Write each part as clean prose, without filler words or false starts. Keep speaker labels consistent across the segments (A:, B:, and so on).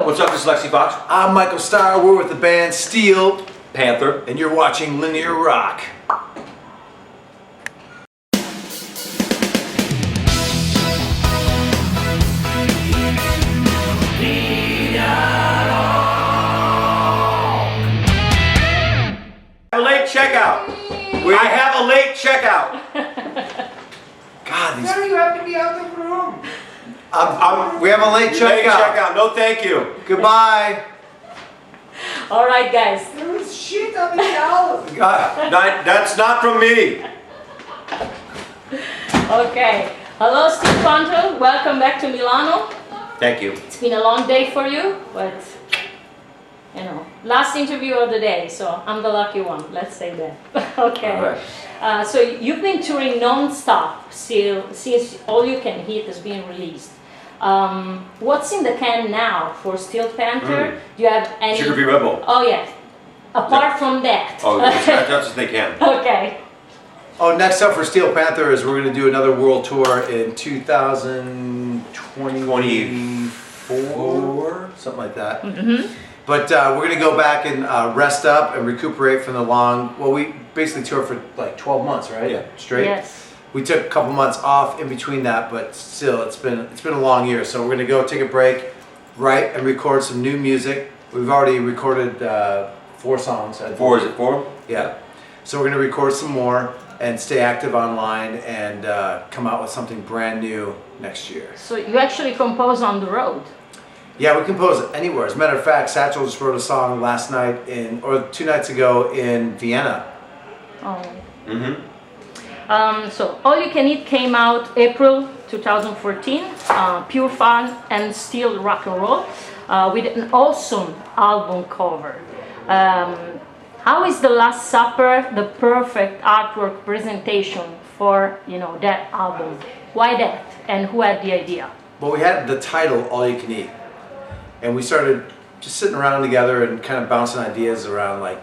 A: What's up, this is Lexxi Foxxx.
B: I'm Michael Starr, we're with the band Steel,
A: Panther.
B: and you're watching Linear Rock.
A: A late checkout. I have a late checkout.
B: God, these...
C: Now you have to be out of the room.
B: we have a late
A: Late
B: checkout.
A: checkout. No, thank you.
B: Goodbye.
D: All right, guys.
C: There was shit on the couch.
A: That's not from me.
D: Okay. Hello, Steve Panther. Welcome back to Milano.
A: Thank you.
D: It's been a long day for you, but you know, last interview of the day, so I'm the lucky one. Let's say that. Okay.
A: All right.
D: So you've been touring non-stop since All You Can Eat has been released. What's in the can now for Steel Panther? Do you have any?
A: Sugar Free Red Bull.
D: Oh yes. Apart from that.
A: Oh, that's as they can.
D: Okay.
B: Oh, next up for Steel Panther is we're going to do another world tour in 2024, something like that.
D: Mm-hmm.
B: But we're going to go back and rest up and recuperate from the long, well, we basically toured for like 12 months, right?
A: Yeah.
B: Straight?
D: Yes.
B: We took a couple months off in between that, but still, it's been a long year. So we're going to go take a break, write and record some new music. We've already recorded 4 songs.
A: Four, is it 4?
B: Yeah. So we're going to record some more and stay active online and come out with something brand new next year.
D: So you actually compose on the road.
B: Yeah, we compose anywhere. As a matter of fact, Satchel just wrote a song last night or 2 nights ago in Vienna.
D: Oh.
A: Mm-hmm.
D: So All You Can Eat came out April 2014, pure fun and still rock and roll, with an awesome album cover. How is The Last Supper the perfect artwork presentation for that album? Why that? And who had the idea?
B: Well, we had the title All You Can Eat, and we started just sitting around together and kind of bouncing ideas around like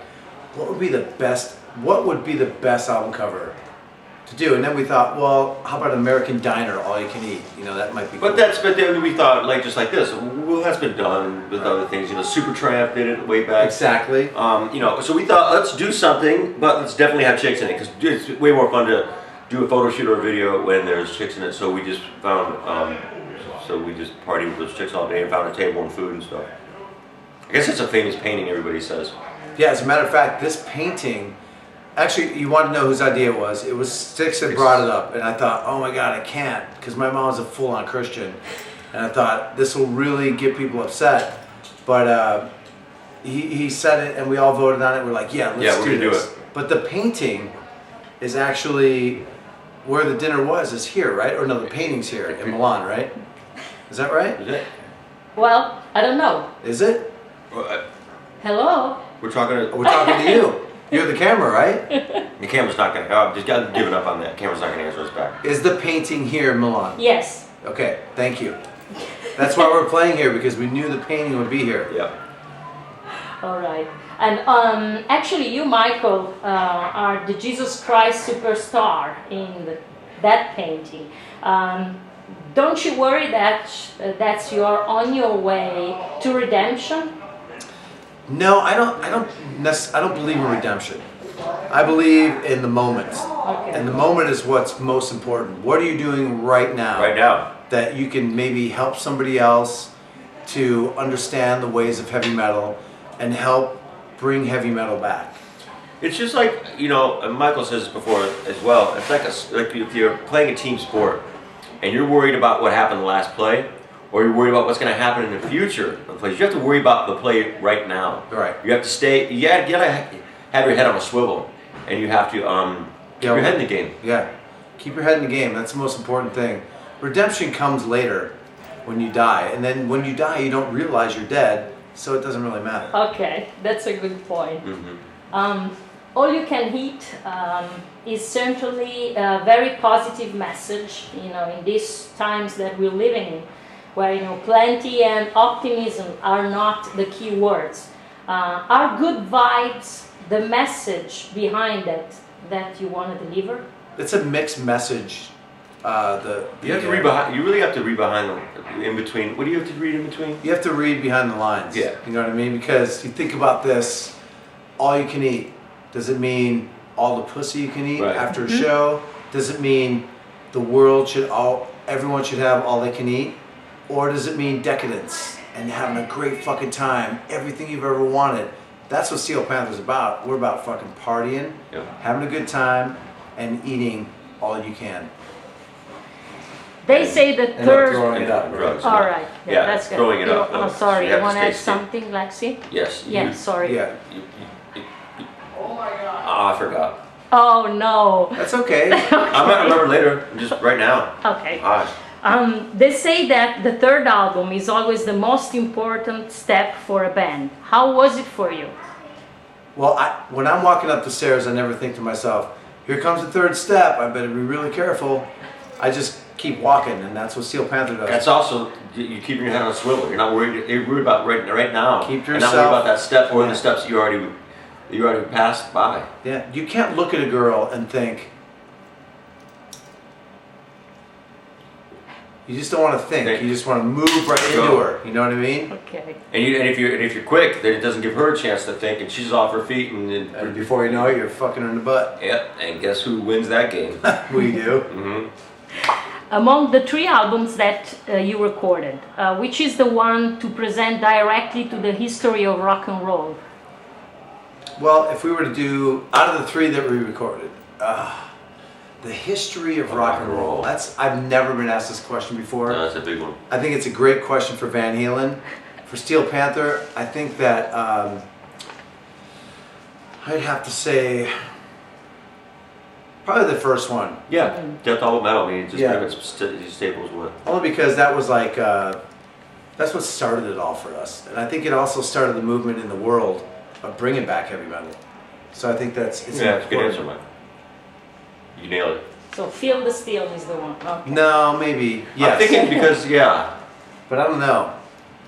B: what would be the best album cover to do. And then we thought, well, how about American Diner All You Can Eat? That might be cool.
A: But then we thought just like this. Well, that's been done with other things. Supertramp did it way back.
B: Exactly.
A: So we thought let's do something, but let's definitely have chicks in it because it's way more fun to do a photo shoot or a video when there's chicks in it. So we just found, we just partied with those chicks all day and found a table and food and stuff. I guess it's a famous painting, everybody says.
B: Yeah, as a matter of fact, this painting, actually, you want to know whose idea it was. It was Sticks that brought it up, and I thought, oh my God, I can't, because my mom's a full-on Christian, and I thought this will really get people upset. But he said it, and we all voted on it. We're like, yeah, let's do this. But the painting is actually where the dinner was. Is here, right? Or no, the painting's here in Milan, right? Is that right?
A: Is it?
D: Well, I don't know.
B: Is it?
D: Hello?
A: We're talking to
B: you. You're the camera, right?
A: The camera's not going to. I've just got given up on that. The camera's not going to answer us back.
B: Is the painting here in Milan?
D: Yes.
B: Okay, thank you. That's why we're playing here, because we knew the painting would be here.
A: Yeah.
D: All right. And actually, you, Michael, are the Jesus Christ superstar in that painting. Don't you worry that you're on your way to redemption?
B: No, I don't believe in redemption. I believe in the moment.
D: Okay.
B: And the moment is what's most important. What are you doing right now?
A: Right now.
B: That you can maybe help somebody else to understand the ways of heavy metal and help bring heavy metal back.
A: It's just like, and Michael says this before as well, it's like if you're playing a team sport and you're worried about what happened the last play, or you're worried about what's going to happen in the future of the plays. You have to worry about the play right now.
B: Right.
A: You have to stay. You gotta have your head on a swivel, and you have to keep your head in the game.
B: Yeah, keep your head in the game. That's the most important thing. Redemption comes later, when you die, and then when you die, you don't realize you're dead, so it doesn't really matter.
D: Okay, that's a good point.
A: Mm-hmm.
D: All You Can Eat is certainly a very positive message, in these times that we're living in, where plenty and optimism are not the key words. Are good vibes the message behind it that you want to deliver?
B: It's a mixed message
A: You have to read behind. You really have to read behind in between. What do you have to read in between?
B: You have to read behind the lines.
A: Yeah.
B: You know what I mean? Because you think about this, all you can eat. Does it mean all the pussy you can eat after a show? Does it mean the world everyone should have all they can eat? Or does it mean decadence and having a great fucking time, everything you've ever wanted? That's what Steel Panther's about. We're about fucking partying, having a good time, and eating all you can.
D: They say the
B: And
D: third.
B: not throwing it up.
A: Drugs.
D: All right. Yeah, that's good.
A: Throwing it up.
D: Oh, sorry.
A: You have
D: You want to
A: stay
D: add
A: still.
D: something, Lexxi?
A: Yes.
D: Yeah. Sorry.
B: Yeah.
C: Oh my god.
A: I forgot.
D: Oh no.
B: That's okay.
A: I might remember later. Just right now.
D: Okay.
A: Hi.
D: They say that the third album is always the most important step for a band. How was it for you?
B: Well, when I'm walking up the stairs, I never think to myself, here comes the third step, I better be really careful. I just keep walking, and that's what Steel Panther does.
A: That's also you keeping your head on a swivel. You're not worried. You're worried about right now.
B: Keep
A: You're not worried about that step or the steps you already passed by.
B: Yeah, you can't look at a girl and think. You just don't want to think. You just want to move right into her. You know what I mean?
D: Okay.
A: And if you're quick, then it doesn't give her a chance to think, and she's off her feet,
B: And before you know it, you're fucking her in the butt.
A: Yep. And guess who wins that game?
B: We do.
A: Mm-hmm.
D: Among the 3 albums that you recorded, which is the one to present directly to the history of rock and roll?
B: Well, if we were to do out of the 3 that we recorded, the history of rock and roll. I've never been asked this question before.
A: No, that's a big one.
B: I think it's a great question for Van Halen. For Steel Panther, I think that I'd have to say probably the first one.
A: Yeah, Death All Metal. I mean, just
B: Yeah.
A: pretty much staples with.
B: Only because that was like that's what started it all for us, and I think it also started the movement in the world of bringing back heavy metal. So I think it's
A: It's a good answer, Mike. You nailed it.
D: So Feel the Steel is the one. Okay.
B: No, maybe yes.
A: I'm thinking because
B: but I don't know.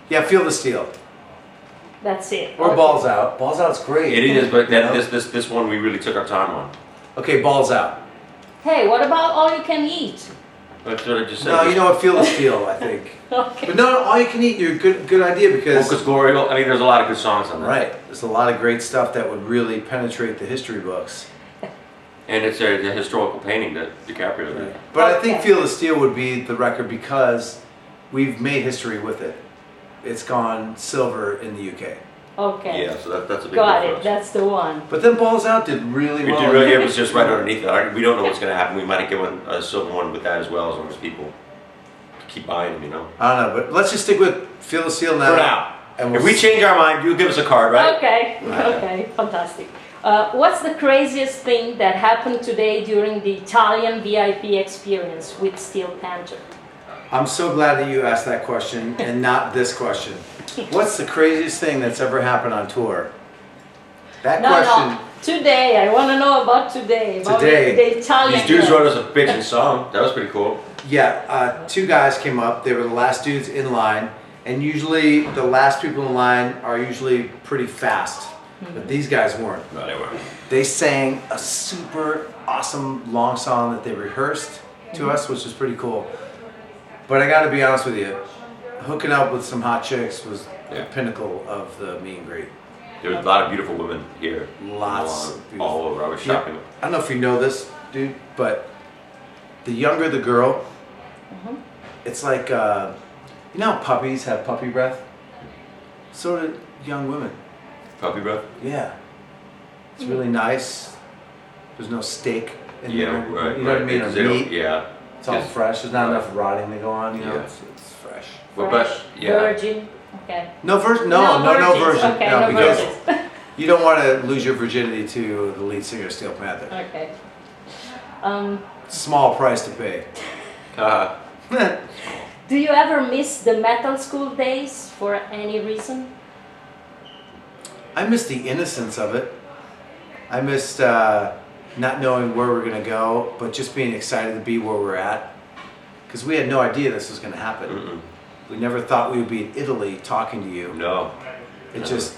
B: Yeah, Feel the Steel
D: That's it.
B: or
D: Okay.
B: Balls Out. Balls Out's great.
A: it is, but
B: You know?
A: this one we really took our time on.
B: Okay, Balls Out.
D: Hey, what about All You Can Eat?
A: That's what I just said.
B: No, you know what? Feel the Steel, I think.
D: Okay.
B: But no, All You Can Eat. You're good idea because
A: Because Glory. I mean, there's a lot of good songs on that.
B: right. There's a lot of great stuff that would really penetrate the history books.
A: And it's a historical painting that DiCaprio did.
B: But I think Feel the Steel would be the record because we've made history with it. It's gone silver in the UK.
D: Okay.
A: Yeah, so that's a big
D: Got
A: deal
D: it.
A: for us.
D: That's the one.
B: But then Balls Out did really well.
A: It was just right underneath it. We don't know what's going to happen. We might get a silver one with that as long as people keep buying them, you know.
B: I don't know, but let's just stick with Feel the Steel now.
A: For now.
B: And
A: If we change our mind, you give us a card, right?
D: Okay. Okay. Fantastic. What's the craziest thing that happened today during the Italian VIP experience with Steel Panther?
B: I'm so glad that you asked that question and not this question. What's the craziest thing that's ever happened on tour? That question.
D: No. Today, I want to know about today. About
B: Today.
D: the Italian.
A: These dudes
D: girl.
A: wrote us a bitchin' song. That was pretty cool.
B: Yeah, 2 guys came up. They were the last dudes in line, and usually the last people in line are usually pretty fast. But these guys weren't.
A: No, they weren't.
B: They sang a super awesome long song that they rehearsed to us, which was pretty cool. But I gotta be honest with you, hooking up with some hot chicks was the pinnacle of the meet and greet.
A: There was a lot of beautiful women here.
B: Lots of beautiful.
A: All over. I was shopping.
B: I don't know if you know this, dude, but the younger the girl, it's like, you know how puppies have puppy breath? So do young women.
A: Puppy breath?
B: Yeah. It's really nice. There's no steak in
A: Yeah,
B: there.
A: right.
B: You know what I mean? Or meat.
A: Yeah.
B: It's all fresh. There's not enough rotting to go on, you know?
A: Yeah.
B: It's fresh.
A: Well,
D: Fresh,
A: yeah.
D: virgin. Okay.
B: No virgin. No
D: virgins.
B: virgin.
D: Okay,
B: no,
D: no
B: because
D: virgins.
B: you don't want to lose your virginity to the lead singer of Steel Panther.
D: Okay.
B: Small price to pay.
D: Do you ever miss the metal school days for any reason?
B: I missed the innocence of it. I missed not knowing where we're gonna go, but just being excited to be where we're at. Because we had no idea this was gonna happen.
A: Mm-mm.
B: We never thought we would be in Italy talking to you.
A: No.
B: It just,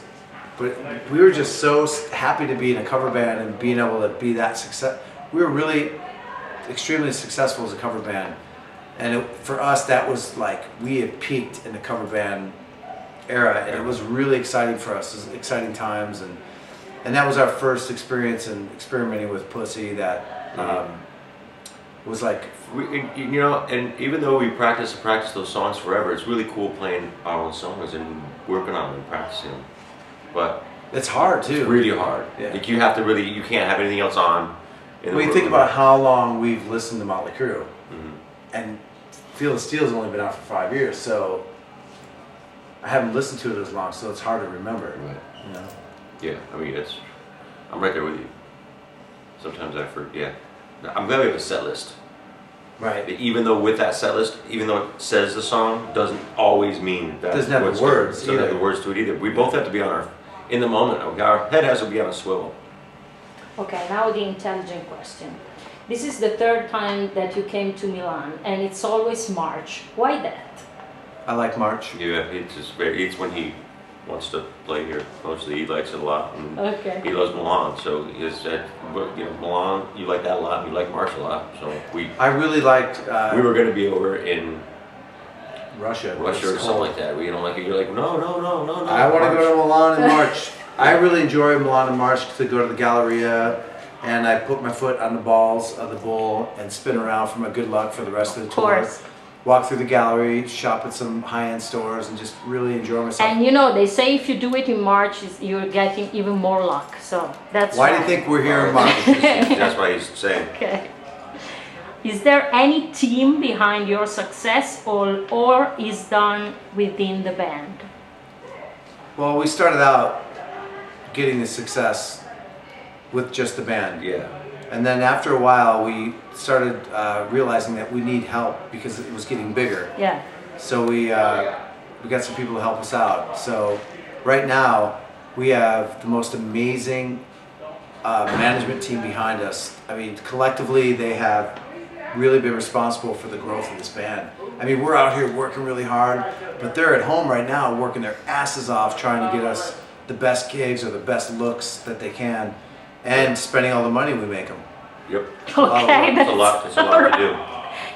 B: but we were just so happy to be in a cover band and being able to be that success. We were really extremely successful as a cover band. And for us, that was like, we had peaked in the cover band era, and it was really exciting for us. It was exciting times, and that was our first experience in experimenting with Pussy. That was like,
A: you know, and even though we practice those songs forever, it's really cool playing our own songs and working on them and practicing them. But
B: it's hard too.
A: It's really hard.
B: Yeah.
A: Like you have to really, you can't have anything else on.
B: When you think about how long we've listened to Motley Crue,
A: Mm-hmm.
B: and Feel the Steel's only been out for 5 years, so I haven't listened to it as long, so it's hard to remember.
A: Right.
B: You know?
A: Yeah, I mean, I'm right there with you. Sometimes I forget. Yeah. I'm glad we have a set list.
B: Right.
A: Even though with that set list, even though it says the song, doesn't always mean that.
B: Doesn't have the words
A: doesn't have the words to it either. We both have to be on in the moment. Our head has to be on a swivel.
D: Okay, now the intelligent question. This is the third time that you came to Milan, and it's always March. Why that?
B: I like March.
A: Yeah, it's when he wants to play here. Mostly, he likes it a lot. And
D: Okay.
A: he loves Milan, so he said, you know, Milan, you like that a lot. And you like March a lot, so
B: I really liked.
A: we were going to be over in
B: Russia
A: or something like that. We don't like it. You're like, no.
B: I want to go to Milan in March. I really enjoy Milan in March to go to the Galleria, and I put my foot on the balls of the bull and spin around for my good luck for the rest of the tour.
D: Course.
B: Walk through the gallery, shop at some high-end stores, and just really enjoy myself.
D: And you know, they say if you do it in March, you're getting even more luck. So that's
B: Why do you think we're here in March?
A: That's why he's saying.
D: Okay. Is there any team behind your success, or is done within the band?
B: Well, we started out getting the success with just the band.
A: Yeah.
B: And then after a while, we started realizing that we need help because it was getting bigger.
D: Yeah.
B: So we got some people to help us out. So right now, we have the most amazing management team behind us. I mean, collectively, they have really been responsible for the growth of this band. I mean, we're out here working really hard, but they're at home right now working their asses off trying to get us the best gigs or the best looks that they can, and spending all the money we make them.
A: Yep.
D: Okay,
A: It's a lot to do.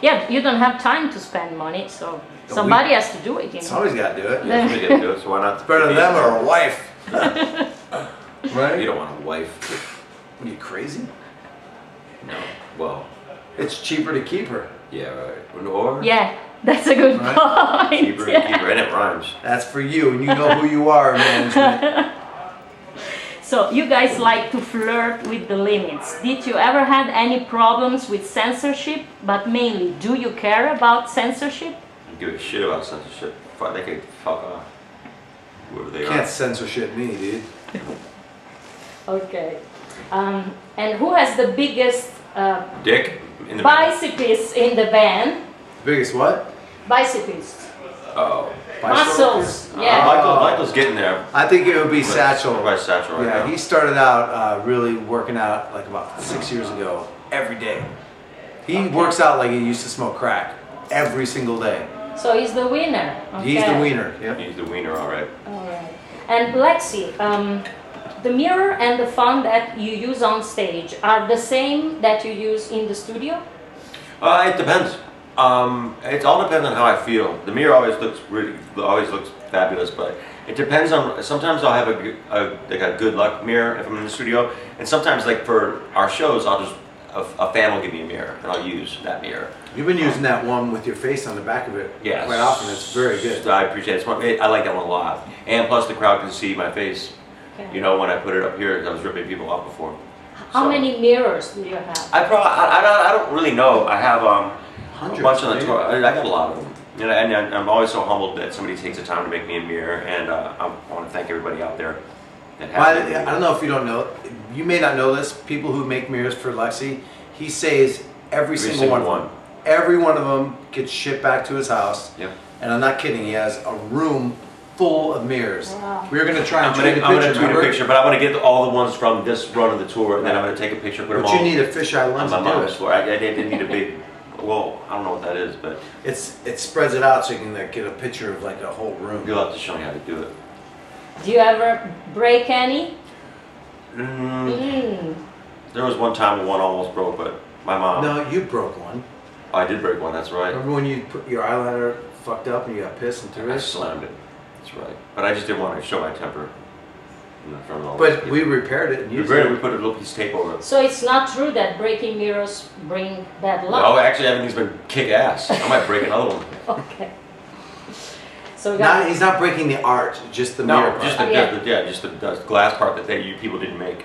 D: Yeah, you don't have time to spend money, so somebody has to do it. You know?
B: Somebody's got to do it.
A: Yeah, somebody gotta do it, so why not?
B: It's better than them or a wife. Right?
A: You don't want a wife.
B: What are you, crazy?
A: No. Well,
B: It's cheaper to keep her.
A: yeah, right. Or
D: Yeah, that's a good
B: Right?
D: point.
A: cheaper to keep her, and it rhymes.
B: That's for you, and you know who you are, management.
D: So you guys like to flirt with the limits. Did you ever had any problems with censorship? But mainly, do you care about censorship?
A: I don't give a shit about censorship. They can fuck off. Whoever they
B: Can't
A: are.
B: censorship me, dude.
D: Okay. And who has the biggest
A: Dick in the back.
D: biceps in the band?
B: Biggest what?
D: Biceps.
A: Oh.
D: Muscles. Yeah.
A: Michael's getting there.
B: I think it would be Satchel.
A: By Satchel right
B: Yeah,
A: now.
B: he started out really working out like about 6 years ago, every day. He works out like he used to smoke crack every single day.
D: So he's the winner.
B: He's the
D: Okay.
B: wiener. Yep.
A: He's the wiener, all right.
D: All right. And Lexxi, the mirror and the font that you use on stage are the same that you use in the studio?
A: It depends. It all depends on how I feel. The mirror always looks fabulous, but it depends on. Sometimes I'll have a good luck mirror if I'm in the studio, and sometimes like for our shows, I'll just a fan will give me a mirror, and I'll use that mirror.
B: You've been using that one with your face on the back of it
A: Yeah,
B: quite often. It's very good.
A: I appreciate it. I like that one a lot, and plus the crowd can see my face.
D: Okay.
A: You know, when I put it up here, I was ripping people off before.
D: How
A: So,
D: many mirrors do you have?
A: I don't really know. I have a
B: Hundreds,
A: bunch on the
B: maybe.
A: tour. I got a lot of them. And I'm always so humbled that somebody takes the time to make me a mirror. And I want to thank everybody out there that
B: Well,
A: has
B: I don't know if you don't know. You may not know this. People who make mirrors for Lexxi, he says every single one. Of them. Every one of them gets shipped back to his house.
A: Yep.
B: And I'm not kidding. He has a room full of mirrors.
D: Wow.
B: We were going to try and
A: I'm
B: tweet a
A: gonna
B: picture.
A: tweet a
B: remember?
A: picture, but I want to get all the ones from this run of the tour, and then I'm going to take a picture, put them
B: But
A: all
B: you need a fisheye
A: on
B: lens
A: my
B: to do
A: mom's
B: it.
A: floor. I didn't need a big. Well, I don't know what that is, but
B: It spreads it out so you can like, get a picture of like a whole room.
A: you'll have to show me how to do it.
D: Do you ever break any?
A: There was one time when one almost broke, but My mom.
B: No, you broke one.
A: I did break one. That's right.
B: Remember when you put your eyeliner fucked up and you got pissed and threw
A: I
B: it?
A: slammed it. That's right. But I just didn't want to show my temper. In front of all
B: But
A: those
B: we
A: people.
B: repaired it and
A: We
B: used
A: repaired it.
B: it.
A: We put a little piece of tape over it.
D: So it's not true that breaking mirrors bring bad luck.
A: No, actually, everything's been kick ass. I might break another one.
D: Okay. So we got
B: He's not breaking the art, just the mirror part.
A: Just the glass part that you people didn't make.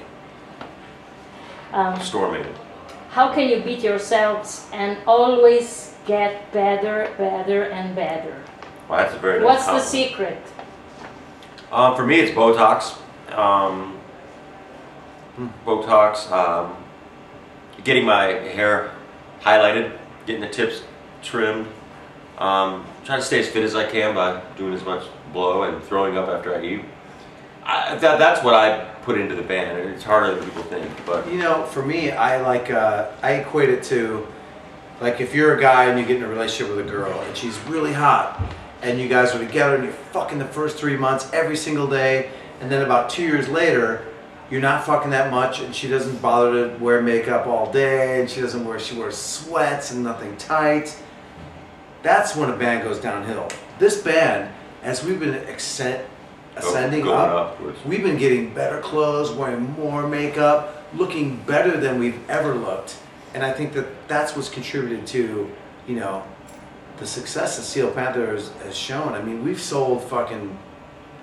A: Store made it.
D: how can you beat yourselves and always get better, better, and better?
A: Well, that's a very nice
D: What's the
A: compliment.
D: secret?
A: For me, it's Botox. Botox. Getting my hair highlighted, getting the tips trimmed. Trying to stay as fit as I can by doing as much blow and throwing up after I eat. That's what I put into the band, and it's harder than people think. But
B: You know, for me, I equate it to, like, if you're a guy and you get in a relationship with a girl and she's really hot and you guys are together and you're fucking the first 3 months every single day, and then about 2 years later you're not fucking that much and she doesn't bother to wear makeup all day and she wears sweats and nothing tight. That's when a band goes downhill. This band, as we've been ascending
A: going
B: up,
A: upwards.
B: we've been getting better clothes, wearing more makeup, looking better than we've ever looked. And I think that's what's contributed to, you know, the success that Steel Panther has shown. I mean, we've sold fucking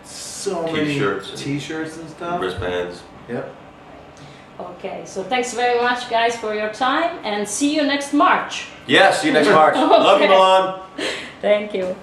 B: so many t-shirts and stuff.
A: Wristbands.
B: Yep.
D: Okay, so thanks very much, guys, for your time, and see you next March.
A: Yeah, see you next March. Love you,
D: Okay.
A: Milan.
D: Thank you.